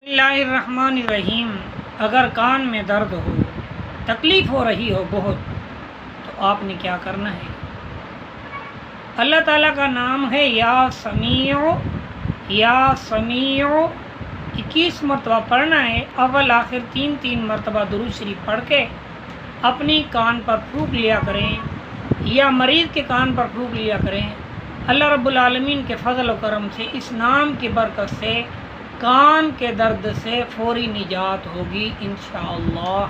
بسم اللہ الرحمن الرحیم۔ اگر کان میں درد ہو، تکلیف ہو رہی ہو بہت، تو آپ نے کیا کرنا ہے؟ اللہ تعالیٰ کا نام ہے یا سمیع، یا سمیع 21 مرتبہ پڑھنا ہے۔ اول آخر تین مرتبہ درود شریف پڑھ کے اپنی کان پر پھونک لیا کریں یا مریض کے کان پر پھونک لیا کریں۔ اللہ رب العالمین کے فضل و کرم سے اس نام کی برکت سے کان کے درد سے فوری نجات ہوگی انشاءاللہ۔